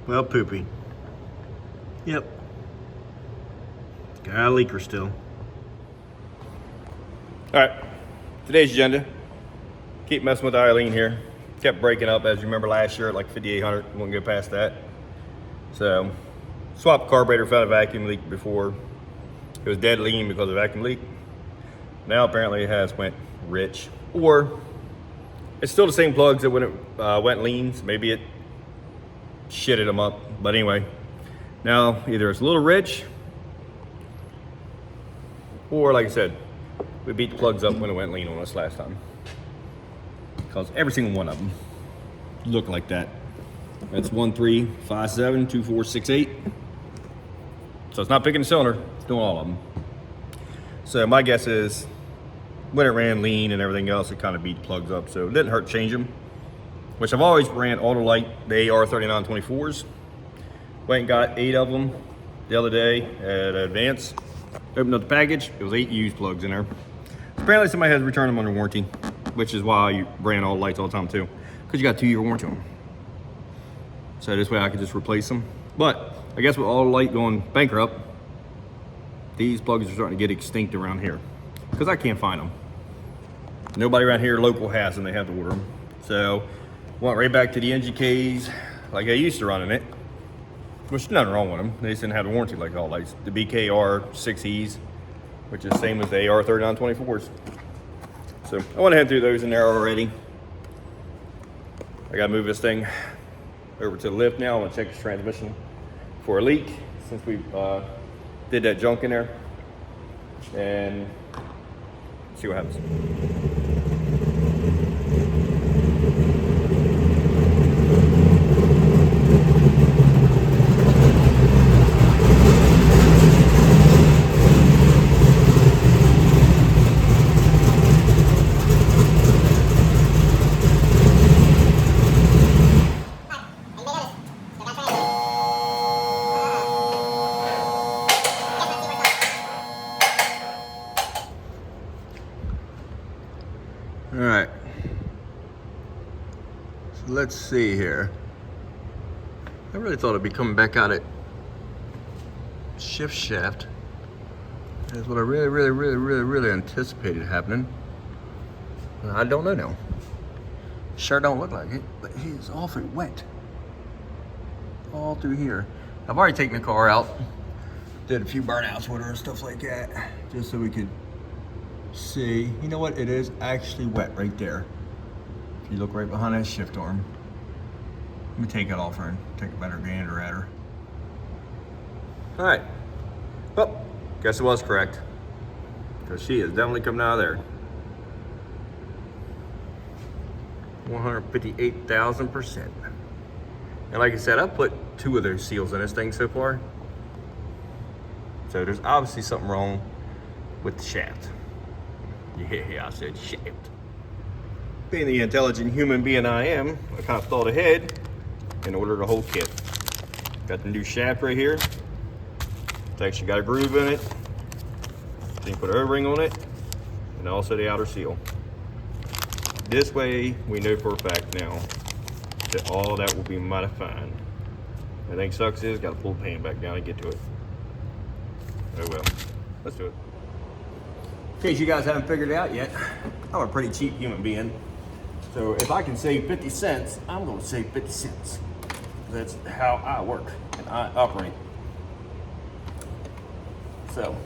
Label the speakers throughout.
Speaker 1: Well, poopy. Yep. Got a leaker still.
Speaker 2: All right, today's agenda. Keep messing with Eileen here. Kept breaking up, as you remember last year at like 5,800. Won't go past that. So, swapped carburetor, found a vacuum leak before. It was dead lean because of vacuum leak. Now apparently it has went rich, or it's still the same plugs that when it went lean. So maybe it shitted them up. But anyway, now either it's a little rich, or like I said, we beat the plugs up when it went lean on us last time. Because every single one of them look like that. That's 13572468. So it's not picking the cylinder, it's doing all of them. So my guess is when it ran lean and everything else, it kind of beat the plugs up. So it didn't hurt to change them, which I've always ran Autolite, the AR3924s. Went and got 8 of them the other day at Advance. Opened up the package, it was 8 used plugs in there. Apparently somebody has returned them under warranty, which is why you ran Autolites all the time too, because you got a 2-year warranty on them. So this way I could just replace them. But I guess with Autolite going bankrupt, these plugs are starting to get extinct around here because I can't find them. Nobody around here local has them, they have to order them. So went right back to the NGKs like I used to running it, which is nothing wrong with them. They just didn't have the warranty like Autolites. The BKR 6Es, which is the same as the AR3924s. So I went ahead and threw those in there already. I gotta move this thing over to the lift now. I'm gonna check the transmission for a leak since we did that junk in there, and see what happens.
Speaker 1: All right. So let's see here. I really thought it'd be coming back out at shift shaft. That's what I really anticipated happening. I don't know now. Sure don't look like it, but it is awfully wet. All through here. I've already taken the car out. Did a few burnouts with her and stuff like that, just so we could see. You know what? It is actually wet right there. If you look right behind that shift arm. Let me take it off her and take a better gander at her.
Speaker 2: All right. Well, guess it was correct, because she is definitely coming out of there. 158,000%. And like I said, I put 2 of those seals in this thing so far. So there's obviously something wrong with the shaft. Yeah, I said shaft. Being the intelligent human being I am, I kind of thought ahead and ordered a whole kit. Got the new shaft right here. It's actually got a groove in it. Then you put an O-ring on it, and also the outer seal. This way, we know for a fact now that all that will be mighty fine. The thing sucks is, got to pull the pan back down and get to it. Oh well, let's do it. In case you guys haven't figured it out yet, I'm a pretty cheap human being. So if I can save 50 cents, I'm gonna save 50 cents. That's how I work and I operate. So,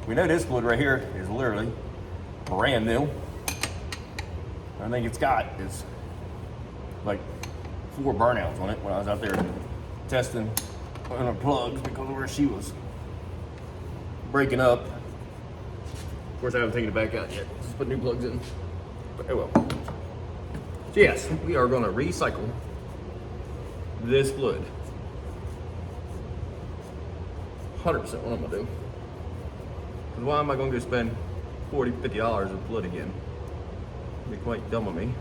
Speaker 2: we know this fluid right here is literally brand new. I think it's got is like 4 burnouts on it when I was out there testing on her plugs because of where she was breaking up. Of course, I haven't taken it back out yet. Just put new plugs in. But oh well. So yes, we are going to recycle this fluid. 100% what I'm going to do. Because why am I going to spend $40, $50 of fluid again? It'd be quite dumb of me.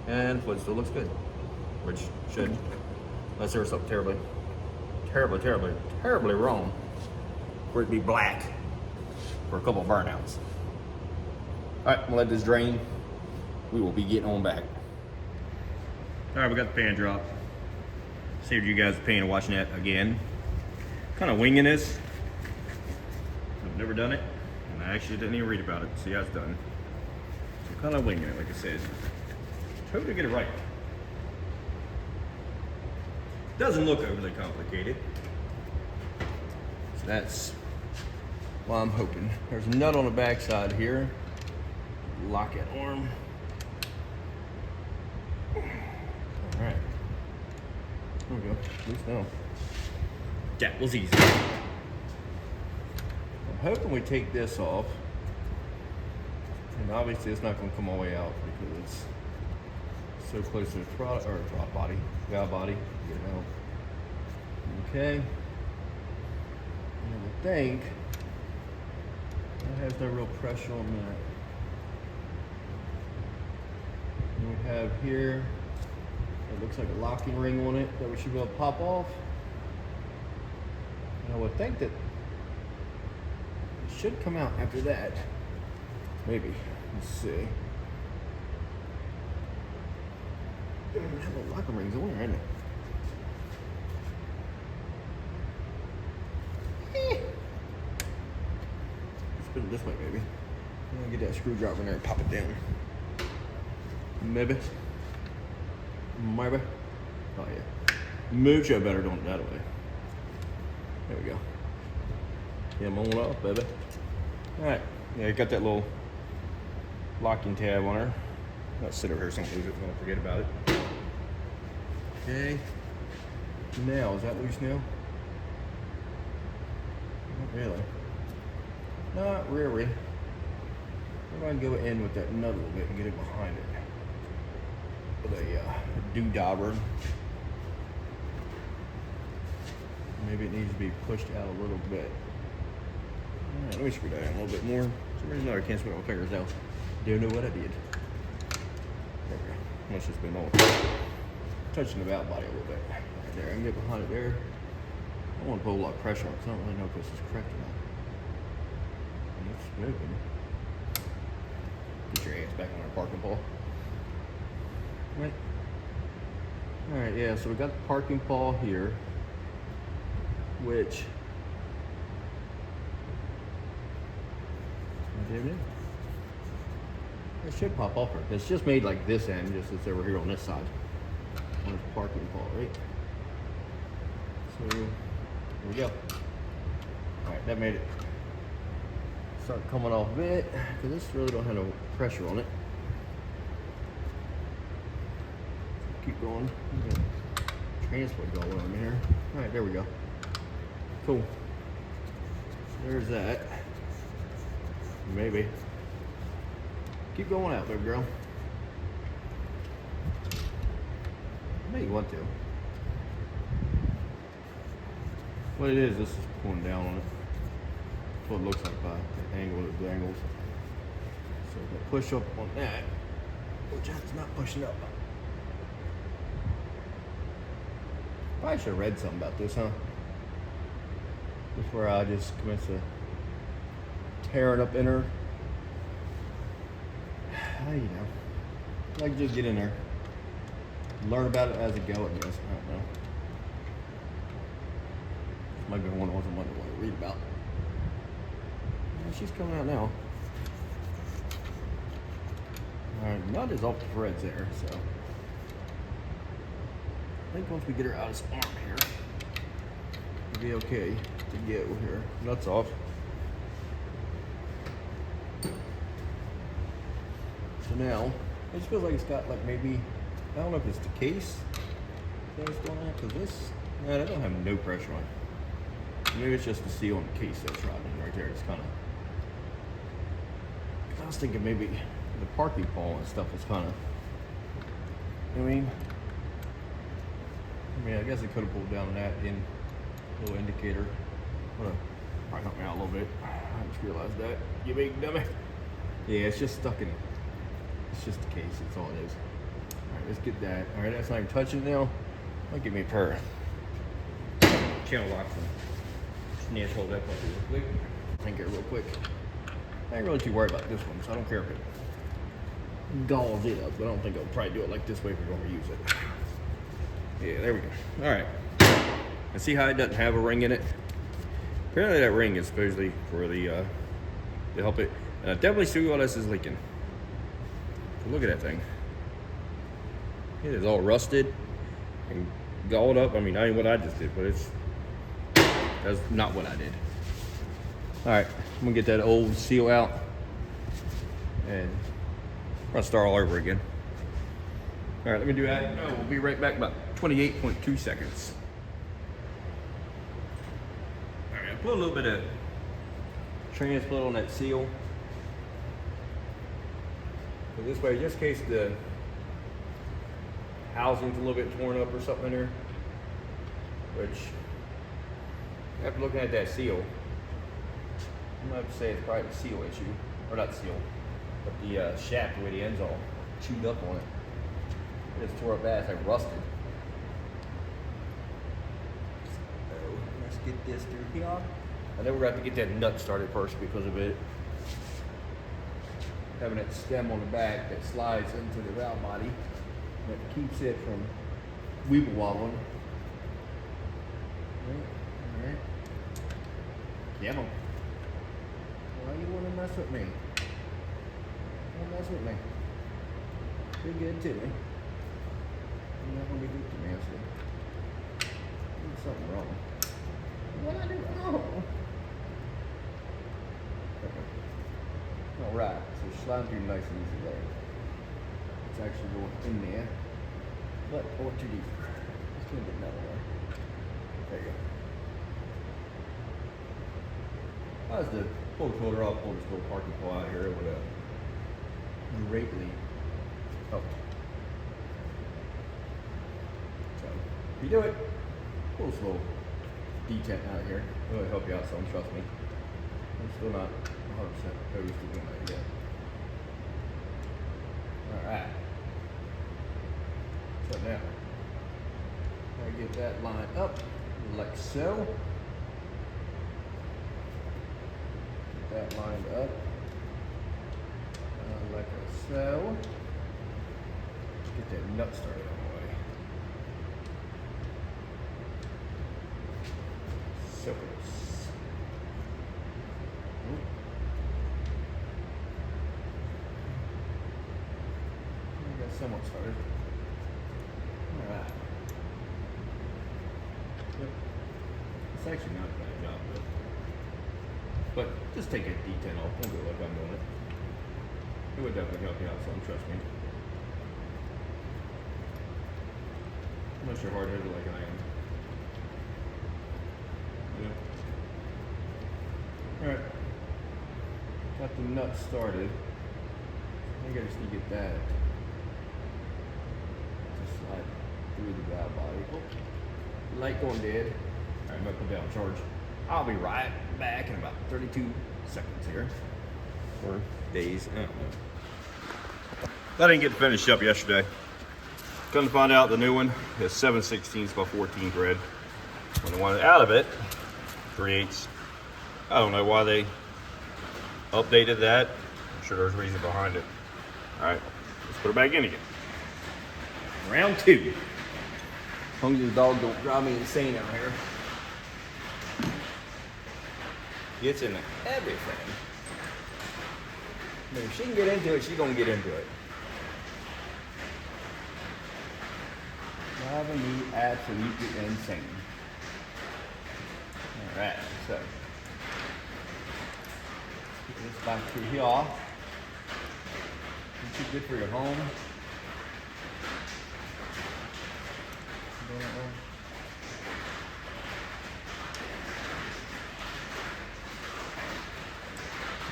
Speaker 2: And fluid still looks good, which should, unless there was something terribly wrong for it to be black for a couple of burnouts. All right, we'll let this drain. We will be getting on back. All right, we got the pan drop. Saved you guys the pain of watching that again. Kind of winging this. I've never done it, and I actually didn't even read about it. See how it's done. So kind of winging it, like I said. Hope to get it right. Doesn't look overly complicated. So that's what I'm hoping. There's a nut on the back side here. Lock it arm. All right. There we go. Loose now. That was easy. I'm hoping we take this off. And obviously it's not going to come all the way out because it's so close to the throttle body, valve body. Get it out. Okay. And I think that has no real pressure on that. And we have here, it looks like a locking ring on it that we should be able to pop off. And I would think that it should come out after that. Maybe. Let's see. There's no locking rings on there, isn't it? Spin it this way, maybe. I'm gonna get that screwdriver in there and pop it down. Maybe. Maybe. Oh yeah. Mucho better doing it that way. There we go. Come on up, baby. Alright. Yeah, got that little locking tab on her. Let's sit over here so I don't lose it. Don't forget about it. Okay. Now, is that loose now? Not really. Not really. I'm going to go in with that nut a little bit and get it behind it. With a dewdobber. Maybe it needs to be pushed out a little bit. Alright, let me screw that in a little bit more. For some reason I can't spread my fingers out. Don't know what I did. There we go. Let's just been on. Touching the valve body a little bit. Right there, I can get behind it there. I want to put a lot of pressure on it because I don't really know if this is correct or not. And it's moving. Get your ass back on our parking pole. Right. Alright, yeah, so we got the parking pawl here, which it should pop off. It's just made like this end, just as over here on this side. On this parking pawl, right? So here we go. Alright, that made it start coming off a bit, because this really don't have no pressure on it. Keep going. Transport going on here. Alright, there we go. Cool. There's that. Maybe. Keep going out there, girl. Maybe you want to. What it is, this is pulling down on it. That's what it looks like by the angle it dangles. So if I push up on that, which is not pushing up. I should have read something about this, huh? Before I just commence to tear it up in her. You know, I can just get in there, learn about it as I go, I guess. I don't know. Might be one I wasn't wondering what to read about. Yeah, she's coming out now. Alright, nut is off the threads there, so I think once we get her out of this arm here, it'll be okay to get with her. Nut's off. So now, it just feels like it's got like maybe, I don't know if it's the case that's going on, because this, man, I don't have no pressure on it. Maybe it's just the seal on the case that's rotting right there. It's kind of, I was thinking maybe the parking pawl and stuff is kind of, you know what I mean, I guess it could have pulled down that in little indicator. Probably help me out a little bit. I just realized that. You big dummy. Yeah, it's just stuck in it. It's just the case, that's all it is. Alright, let's get that. Alright, that's not even touching it now. Might give me a pair of channel locks and snatch hold that puppy real quick. Think it real quick. I ain't really too worried about this one, so I don't care if it galls it up, but I don't think I'll probably do it like this way if we're going to use it. Yeah, there we go. All right. And see how it doesn't have a ring in it? Apparently that ring is supposedly for the to help it. And I definitely see all this is leaking. Look at that thing. It is all rusted and galled up. I mean, not even what I just did, but that's not what I did. All right, I'm gonna get that old seal out and I'm gonna start all over again. All right, let me do that. Oh, we'll be right back about 28.2 seconds. All right, I put a little bit of transplant on that seal. So this way, just in case the housing's a little bit torn up or something in there, which after looking at that seal, I'm gonna have to say it's probably the seal issue, or not the seal, but the shaft, the way the end's all chewed up on it. It just tore up bad, it's like rusted. So let's get this through here. I know we're gonna have to get that nut started first because of it having that stem on the back that slides into the valve body that keeps it from weeble wobbling. All right. Come on. Why you want to mess with me? Don't mess with me. You're good to me. You're not going to be good to me, I see. There's something wrong. What I do wrong? All right, so slide through nice and easy there. It's actually going in there, but or too deep. It's going to get another way. There you go. As the pull the shoulder off, pull this little parking pull out here, it would greatly help. So if you do it, pull this little detent out here. It'll help you out some, trust me. I'm still not 100% opposed to doing that yet. Alright. So now, I get that line up like so. Get that lined up like so. Let's get that nut started on the way. So close. We got somewhat started. Alright. Yep. It's actually not a bad job, but just take a detent off. Don't do it like I'm doing it. It would definitely help you out some, trust me. Unless you're hard-headed like I am. Yeah. Alright. Got the nut started. I think I just need to get that to slide through the valve body. Oh, light going dead. Alright, I'm gonna put down charge. I'll be right back in about 32 seconds here. Or days, I don't know. I didn't get finished up yesterday. Come to find out the new one is 7/16 by 14 thread. When the one out of it creates, I don't know why they updated that. I'm sure there's a reason behind it. All right, let's put it back in again. Round two. As long as the dog don't drive me insane out here. Gets into everything. I mean, if she can get into it, she's gonna get into it. Driving me absolutely insane. Alright, so let's get this back through here. This is good for your home.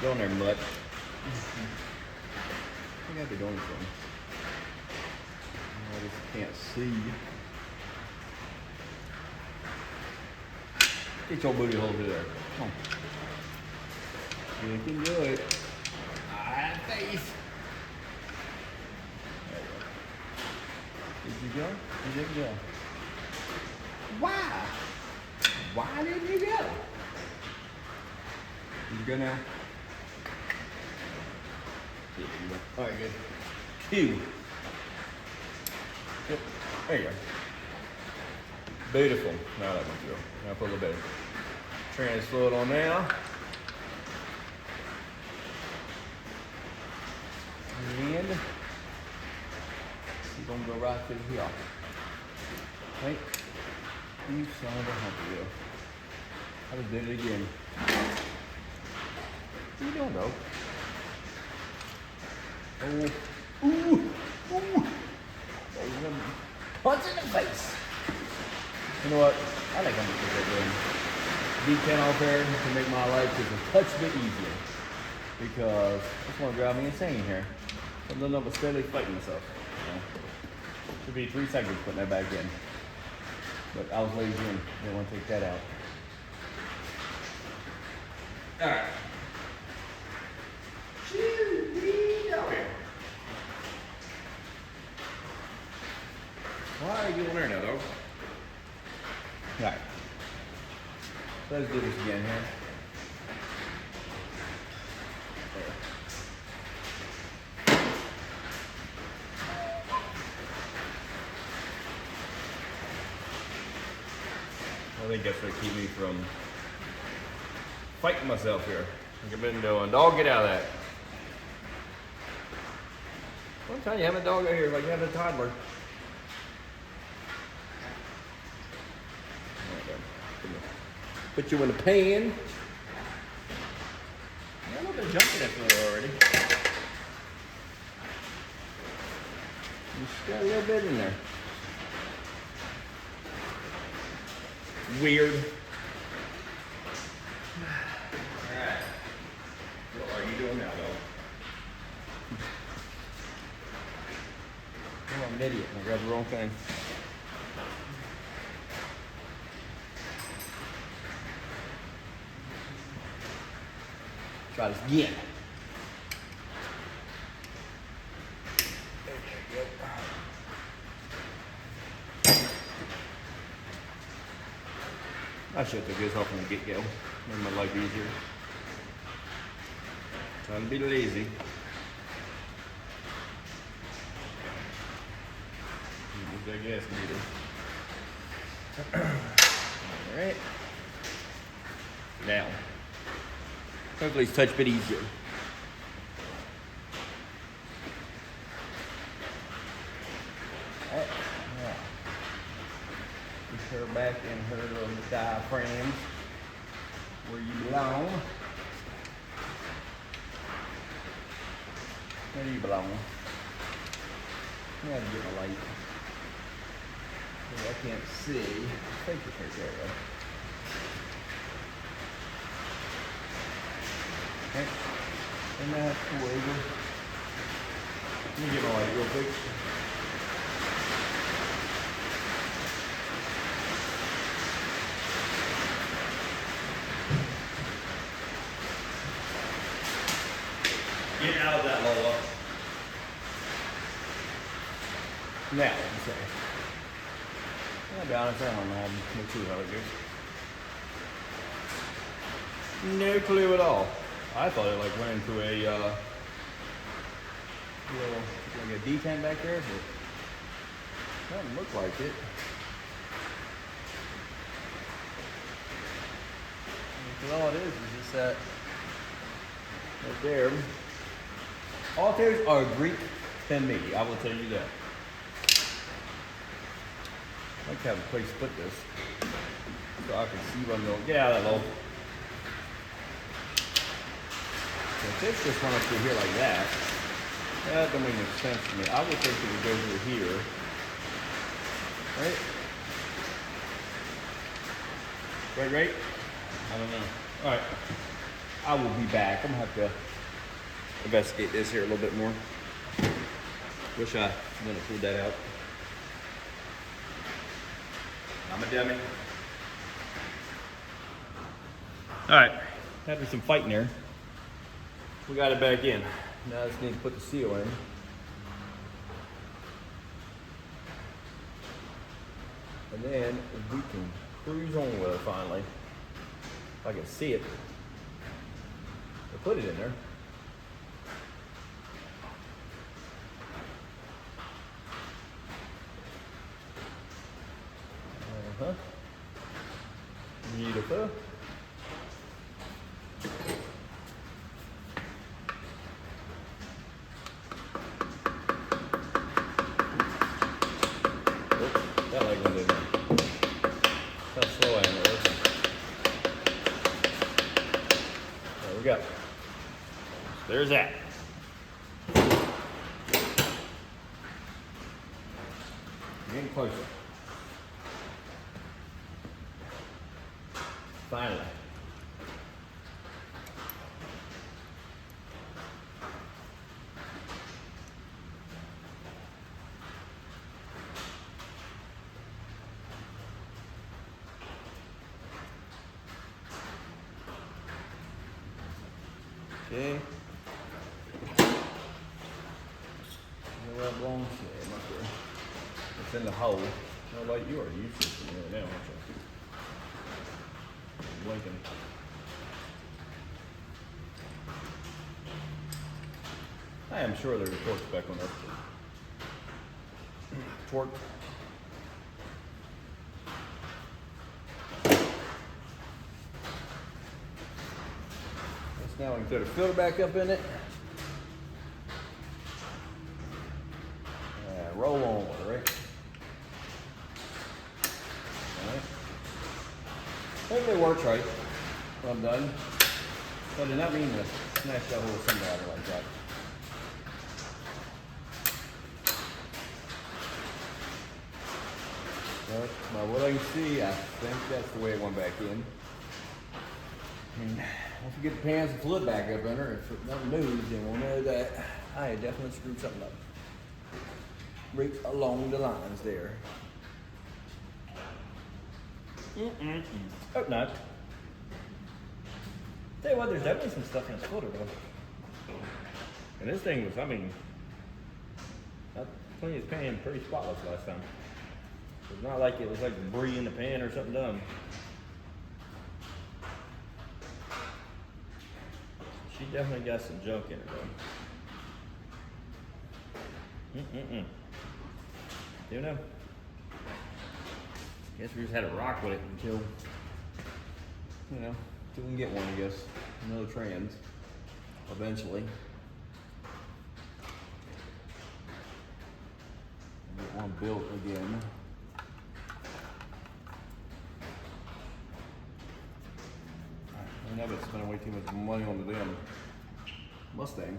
Speaker 2: Go in there, mutt. I got to go anything. I just can't see. Get your booty hole through there. Come on. You can do it. I have faith. There you go. Did you go? You didn't go. Why? Why didn't you go? Did you go now? All right, good. Two. Yep. There you go.
Speaker 1: Beautiful. Now that one's good. Now put a little bit of trans fluid on now. And you're gonna go right through here. Right? You son of a humpy wheel. I just did it again. What are you doing, though? Oh, ooh, ooh. Punch in the face. You know what? I think I'm gonna put that D10 off there to make my life just a touch bit easier. Because it's gonna drive me insane here. I'm doing nothing but steadily fighting myself. You know? Should be 3 seconds putting that back in. But I was lazy and didn't want to take that out. Alright. Why are you doing there now, dog? Alright. So let's do this again here. I think that's what keep me from fighting myself here. Like I've been doing. Dog, get out of that. I'm telling you, having a dog out here like having a toddler. Put you in the pan. Yeah, a little bit of junk in that fluid already. Just got a little bit in there. Weird. Alright. What are you doing now, though? Oh, I'm an idiot. I grabbed the wrong thing. Try this again. I should take this off from the get-go. Make my life easier. Trying to be lazy. Use that gas meter. Alright. Now. Hopefully it's a touch bit easier. Alright. Now. Put her back in her little diaphragm where you belong. Where do you belong? I have to get my light. I can't see. I think it's right there though. Okay. And that's the wiggle. Let me get my light real quick. Get out of that, Lola. Now, let's see. I'll be honest, I don't know no clue how it goes. No clue at all. I thought it like went into a little, like a D10 back there, but doesn't look like it. Because all it is just that right there. All those are Greek than me, I will tell you that. I'd like to have a place to put this so I can see what I'm doing. Get out of that, Lowell. If this just went up through here like that, that don't make any sense to me. I would think it would go through here. Right? Right? I don't know. Alright. I will be back. I'm gonna have to investigate this here a little bit more. Wish I wouldn't have pulled that out. I'm a dummy. Alright. After some fighting there, we got it back in. Now I just need to put the seal in. And then we can cruise on with it finally. If I can see it. I put it in there.
Speaker 2: huh? Beautiful. That leg went in there. How slow I am at working. There we go. So there's that. Getting closer. Finally. Okay. Where that belongs? Yeah, right there. It's in the hole. No, like you are useless in there now, aren't you? Blinking. I am sure there's a torque spec on this. Torque. Now we can throw the filter back up in it. Roll on with it, right? Alright. Hopefully it works right when I'm done. But I did not mean to smash that whole thing out like that. But by what I can see, I think that's the way it went back in. And once we get the pans and fluid back up in her, if it doesn't move, then we'll know that I had definitely screwed something up. Right along the lines there. Hope not. Tell you what, there's definitely some stuff in this footer though. And this thing was, I mean, I cleaned this pan pretty spotless last time. It's not like it was like debris in the pan or something dumb. She definitely got some junk in it though. You know? Guess we just had to rock with it until, you know, until we can get one, I guess. Another trans, eventually. Get one built again. I know it's spending way too much money on the damn Mustang.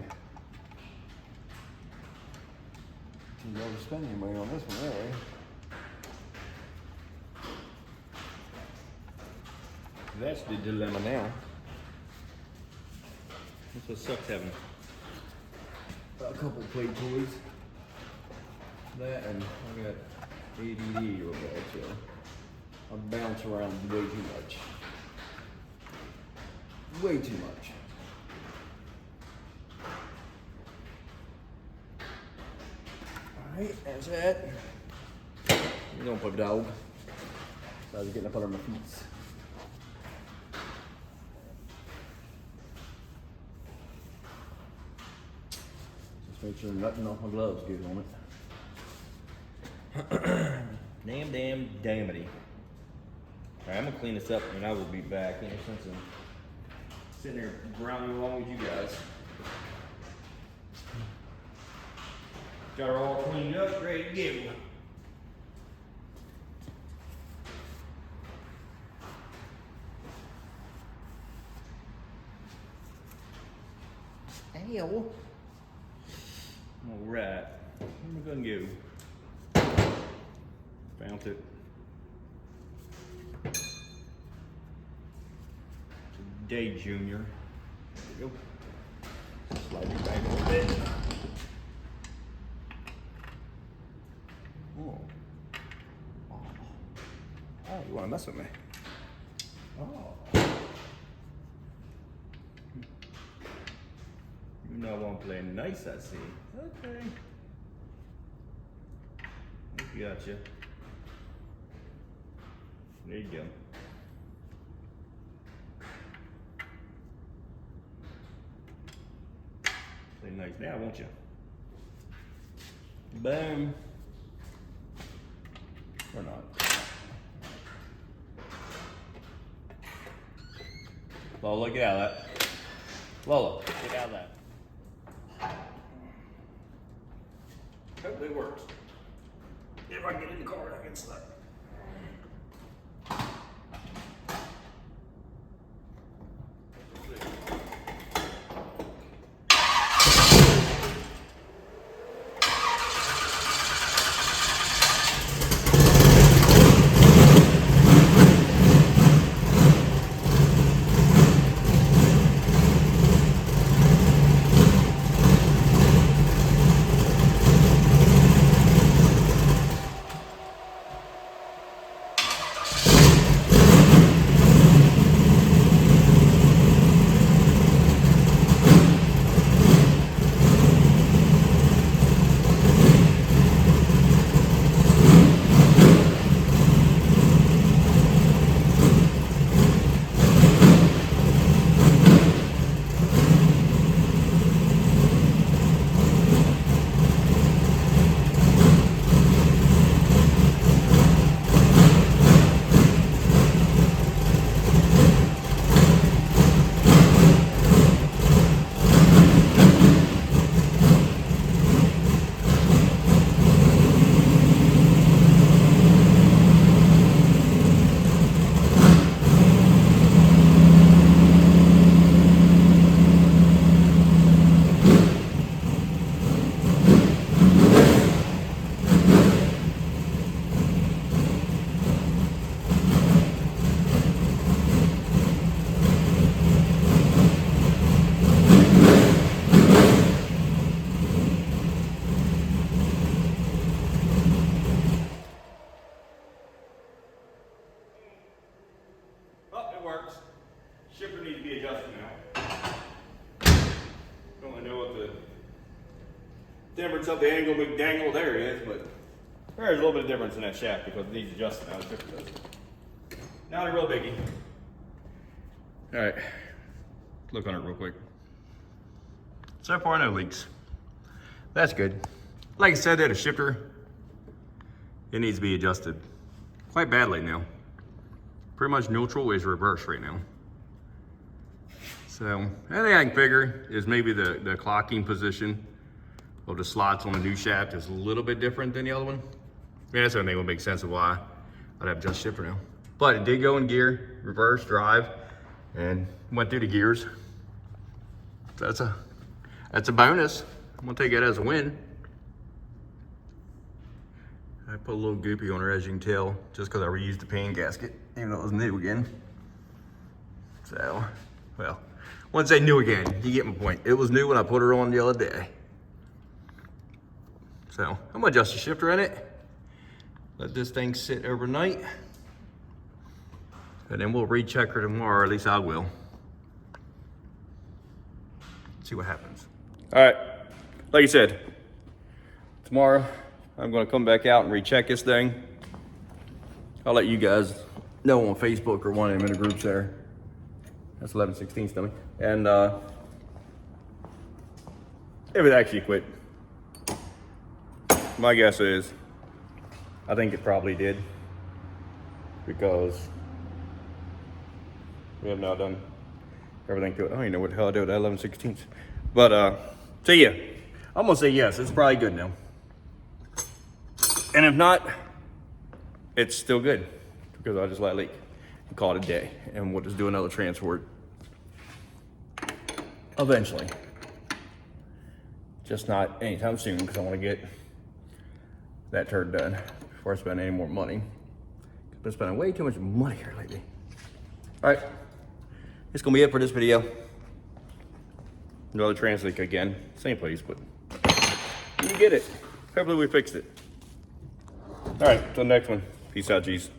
Speaker 2: Didn't ever spend any money on this one, really. That's the dilemma now. That's what sucks having a couple play toys. That and I got ADD real bad, so I bounce around way too much. Way too much. Alright, that's it. You don't put dog. So I was getting up under my feet. Just make sure nothing off my gloves good on it. Damn, dammity. Alright, I'm gonna clean this up and I will be back in a sense. Sitting there grinding along with you guys. Got her all cleaned up, ready to go. Ow. Alright, where am I gonna go? Found it. Today, Junior. There we go. Slide it back a little bit. Oh. Oh, you want to mess with me? Oh. You know I want to play nice, I see. Okay. Gotcha. There you go. Play nice now, won't you? Boom. Or not. Lola, get out of that. Lola, get out of that. Hopefully it works. If I get in the car, I can slide. Works. Shifter needs to be adjusted now. Don't really know what the difference of the angle McDangle there is, but there's a little bit of difference in that shaft because it needs adjusting now. The shifter does. Not a real biggie. All right, look on it real quick. So far, no leaks. That's good. Like I said, that a shifter, it needs to be adjusted quite badly now. Pretty much neutral is reverse right now. So, anything I can figure is maybe the clocking position of the slots on the new shaft is a little bit different than the other one. I mean, that's the only thing that would make sense of why I'd have just shifter now. But it did go in gear, reverse, drive, and went through the gears. So that's a bonus. I'm gonna take that as a win. I put a little goopy on her, as you can tell, just because I reused the pan gasket, even though it was new again. So, well, once I say new again, you get my point. It was new when I put her on the other day. So, I'm gonna adjust the shifter in it. Let this thing sit overnight. And then we'll recheck her tomorrow, or at least I will. See what happens. All right, like I said, tomorrow, I'm gonna come back out and recheck this thing. I'll let you guys know on Facebook or one of them in the groups there. That's 11/16 stomach. And if it actually quit, my guess is, I think it probably did, because we have now done everything to it. I don't even know what the hell I did with that 11/16. But so yeah, I'm gonna say yes, it's probably good now. And if not, it's still good, because I'll just let it leak and call it a day, and we'll just do another transport eventually. Just not anytime soon, because I want to get that turd done before I spend any more money. I've been spending way too much money here lately. All right, it's gonna be it for this video. Another trans leak again, same place, but you get it. Hopefully we fixed it. All right, till the next one. Peace out, G's.